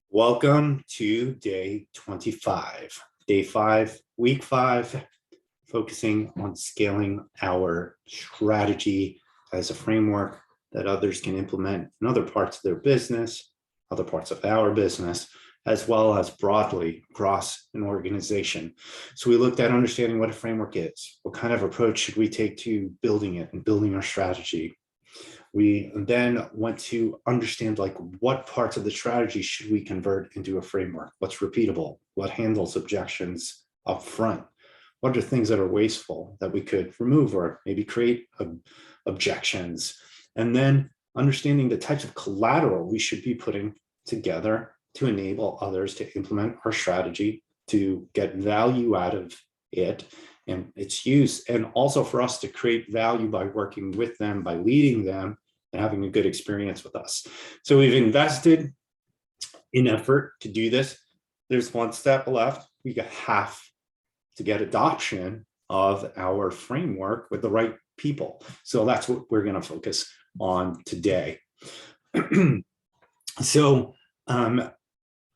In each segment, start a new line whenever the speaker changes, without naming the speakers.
Welcome to day 25, day 5, week 5, focusing on scaling our strategy as a framework that others can implement in other parts of their business, other parts of our business, as well as broadly across an organization. So we looked at understanding what a framework is, what kind of approach should we take to building it and building our strategy. We then went to understand like what parts of the strategy should we convert into a framework, what's repeatable, what handles objections up front, what are things that are wasteful that we could remove or maybe create objections, and then understanding the types of collateral we should be putting together to enable others to implement our strategy, to get value out of it and its use, and also for us to create value by working with them, by leading them, and having a good experience with us. So we've invested in effort to do this. There's one step left. We have to get adoption of our framework with the right people. So that's what we're going to focus on today. So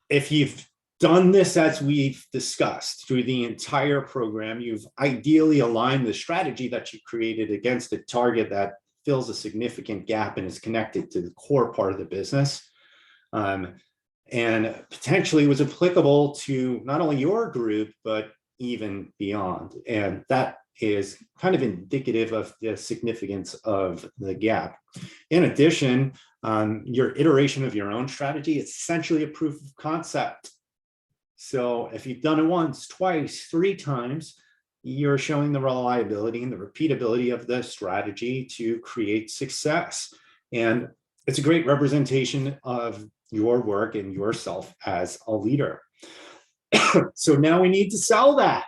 if you've done this as we've discussed through the entire program, you've ideally aligned the strategy that you created against a target that fills a significant gap and is connected to the core part of the business, and potentially was applicable to not only your group, but even beyond. And that is kind of indicative of the significance of the gap. In addition, your iteration of your own strategy is essentially a proof of concept. So if you've done it once, twice, 3 times, you're showing the reliability and the repeatability of the strategy to create success. And it's a great representation of your work and yourself as a leader. So now we need to sell that.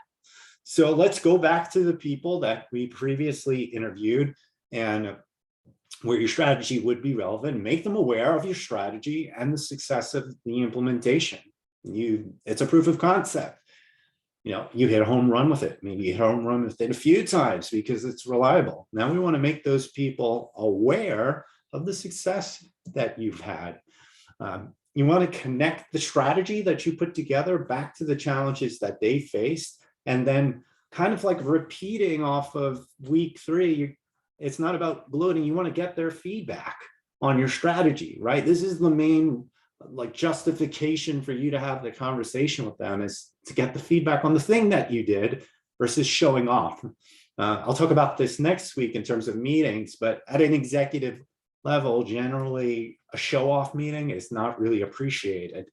So let's go back to the people that we previously interviewed and where your strategy would be relevant, make them aware of your strategy and the success of the implementation. It's a proof of concept. You hit a home run with it. Maybe you hit a home run with it a few times because it's reliable. Now we want to make those people aware of the success that you've had. You want to connect the strategy that you put together back to the challenges that they faced, and then kind of like repeating off of week 3. It's not about bloating. You want to get their feedback on your strategy, right? This is the main justification for you to have the conversation with them, is to get the feedback on the thing that you did versus showing off. I'll talk about this next week in terms of meetings, but at an executive level, generally a show-off meeting is not really appreciated.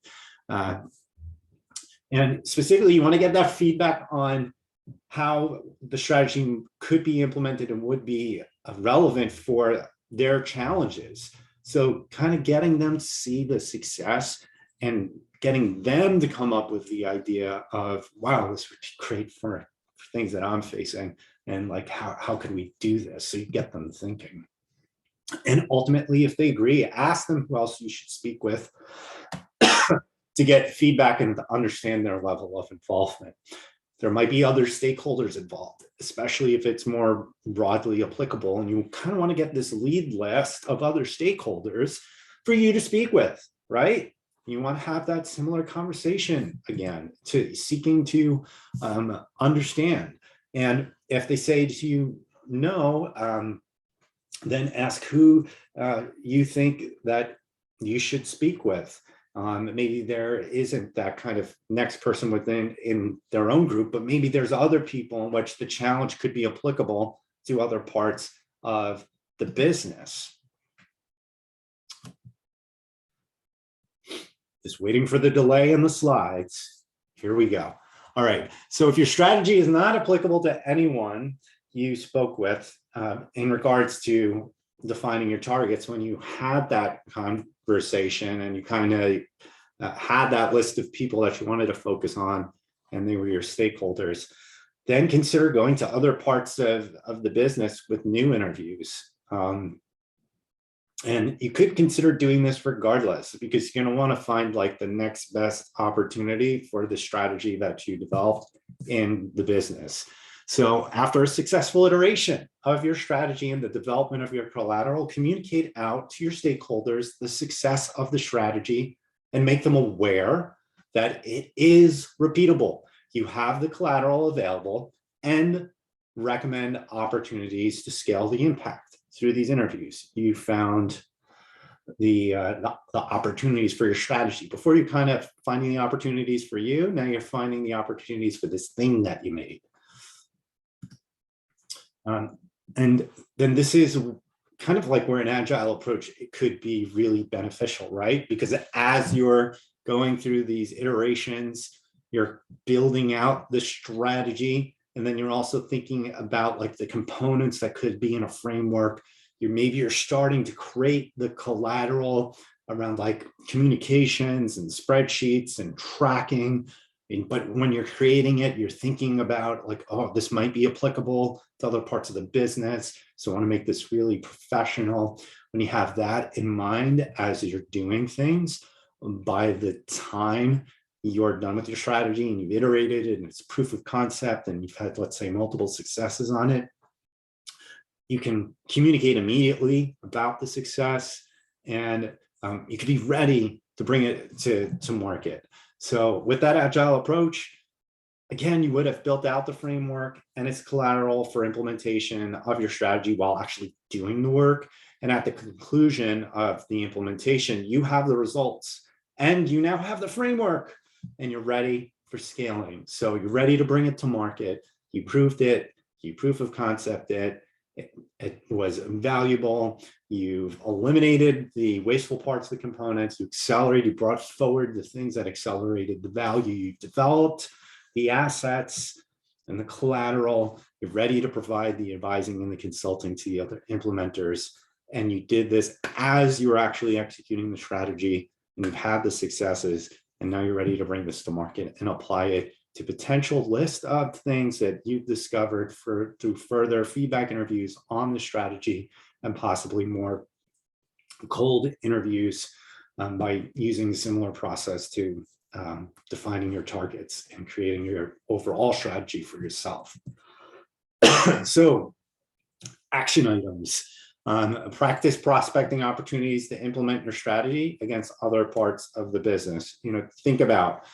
And specifically, you want to get that feedback on how the strategy could be implemented and would be relevant for their challenges. So kind of getting them to see the success and getting them to come up with the idea of, wow, this would be great for things that I'm facing. And like, how can we do this? So you get them thinking. And ultimately, if they agree, ask them who else you should speak with to get feedback and to understand their level of involvement. There might be other stakeholders involved, especially if it's more broadly applicable, and you kind of want to get this lead list of other stakeholders for you to speak with, right? You want to have that similar conversation again, to seeking to understand. And if they say to you no, then ask who you think that you should speak with. Maybe there isn't that kind of next person in their own group, but maybe there's other people in which the challenge could be applicable to other parts of the business. Just waiting for the delay in the slides. Here we go. All right. So if your strategy is not applicable to anyone you spoke with in regards to defining your targets, when you had that conversation and you kind of had that list of people that you wanted to focus on and they were your stakeholders, then consider going to other parts of the business with new interviews. And you could consider doing this regardless, because you're going to want to find like the next best opportunity for the strategy that you developed in the business. So after a successful iteration of your strategy and the development of your collateral, communicate out to your stakeholders the success of the strategy and make them aware that it is repeatable. You have the collateral available, and recommend opportunities to scale the impact through these interviews. You found the opportunities for your strategy. Before you kind of finding the opportunities for you, now you're finding the opportunities for this thing that you made. And then this is kind of like where an agile approach, it could be really beneficial, right? Because as you're going through these iterations, you're building out the strategy, and then you're also thinking about like the components that could be in a framework. Maybe you're starting to create the collateral around like communications and spreadsheets and tracking. But when you're creating it, you're thinking about like, oh, this might be applicable to other parts of the business. So I want to make this really professional. When you have that in mind as you're doing things, by the time you're done with your strategy and you've iterated it and it's proof of concept and you've had, let's say, multiple successes on it, you can communicate immediately about the success, and you can be ready to bring it to market. So with that agile approach, again, you would have built out the framework and its collateral for implementation of your strategy while actually doing the work. And at the conclusion of the implementation, you have the results and you now have the framework and you're ready for scaling. So you're ready to bring it to market. You proved it, you proof of concept it. It was valuable. You've eliminated the wasteful parts of the components. You accelerated, you brought forward the things that accelerated the value. You've developed the assets and the collateral. You're ready to provide the advising and the consulting to the other implementers. And you did this as you were actually executing the strategy, and you've had the successes. And now you're ready to bring this to market and apply it to potential list of things that you've discovered through further feedback interviews on the strategy, and possibly more cold interviews by using a similar process to defining your targets and creating your overall strategy for yourself. So, action items. Practice prospecting opportunities to implement your strategy against other parts of the business. Think about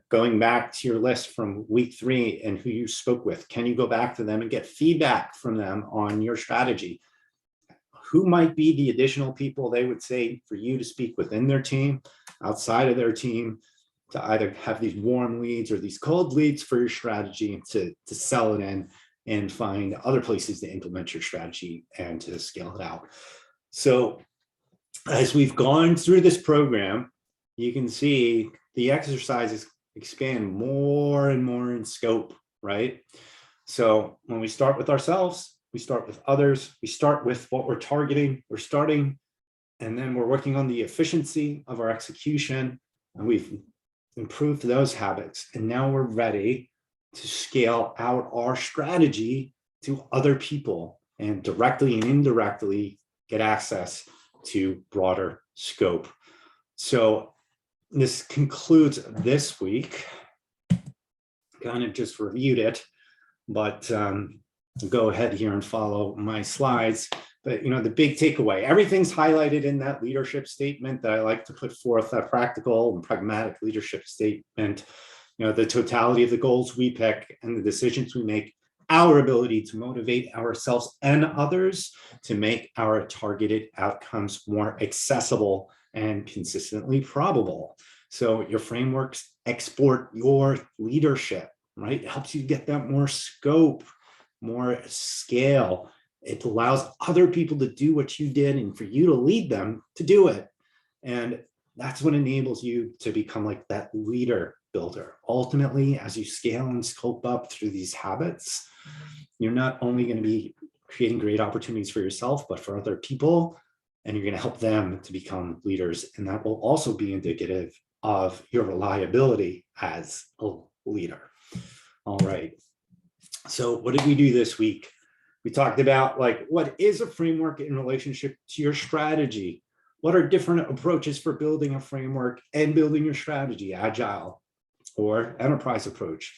going back to your list from week 3 and who you spoke with. Can you go back to them and get feedback from them on your strategy? Who might be the additional people they would say for you to speak within their team, outside of their team, to either have these warm leads or these cold leads for your strategy, to sell it in and find other places to implement your strategy and to scale it out. So as we've gone through this program, you can see the exercises expand more and more in scope, right? So when we start with ourselves, we start with others, we start with what we're targeting, we're starting, and then we're working on the efficiency of our execution, and we've improved those habits. And now we're ready to scale out our strategy to other people and directly and indirectly get access to broader scope. So this concludes this week. Kind of just reviewed it, but go ahead here and follow my slides. But the big takeaway, everything's highlighted in that leadership statement that I like to put forth, that practical and pragmatic leadership statement. The totality of the goals we pick and the decisions we make, our ability to motivate ourselves and others to make our targeted outcomes more accessible and consistently probable. So your frameworks export your leadership, right? It helps you get that more scope, more scale. It allows other people to do what you did and for you to lead them to do it. And that's what enables you to become like that leader builder. Ultimately, as you scale and scope up through these habits, you're not only going to be creating great opportunities for yourself, but for other people, and you're going to help them to become leaders. And that will also be indicative of your reliability as a leader. All right. So what did we do this week? We talked about what is a framework in relationship to your strategy? What are different approaches for building a framework and building your strategy, agile or enterprise approach?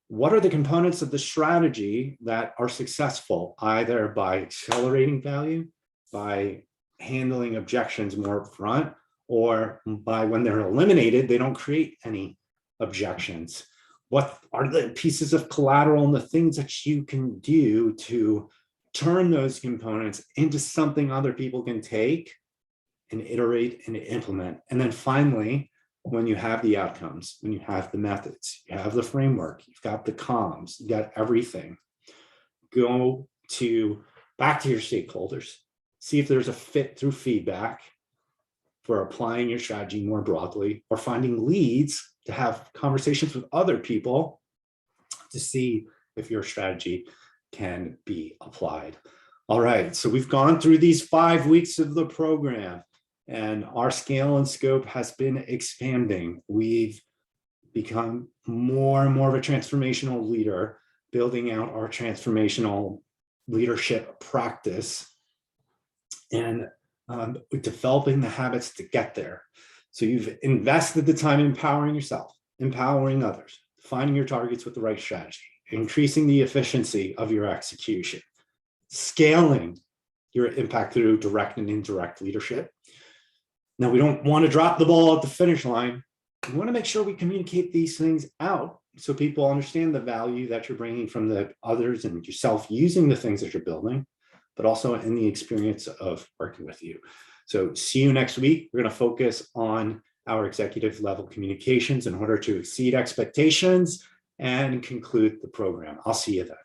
What are the components of the strategy that are successful, either by accelerating value, by handling objections more upfront, or by when they're eliminated, they don't create any objections. What are the pieces of collateral and the things that you can do to turn those components into something other people can take and iterate and implement? And then finally, when you have the outcomes, when you have the methods, you have the framework, you've got the comms, you've got everything, go back to your stakeholders, see if there's a fit through feedback for applying your strategy more broadly, or finding leads to have conversations with other people to see if your strategy can be applied. All right, so we've gone through these 5 weeks of the program, and our scale and scope has been expanding. We've become more and more of a transformational leader, building out our transformational leadership practice and developing the habits to get there. So you've invested the time empowering yourself, empowering others, finding your targets with the right strategy, increasing the efficiency of your execution, scaling your impact through direct and indirect leadership. Now, we don't want to drop the ball at the finish line. We want to make sure we communicate these things out so people understand the value that you're bringing from the others and yourself using the things that you're building, but also in the experience of working with you. So see you next week. We're going to focus on our executive level communications in order to exceed expectations and conclude the program. I'll see you then.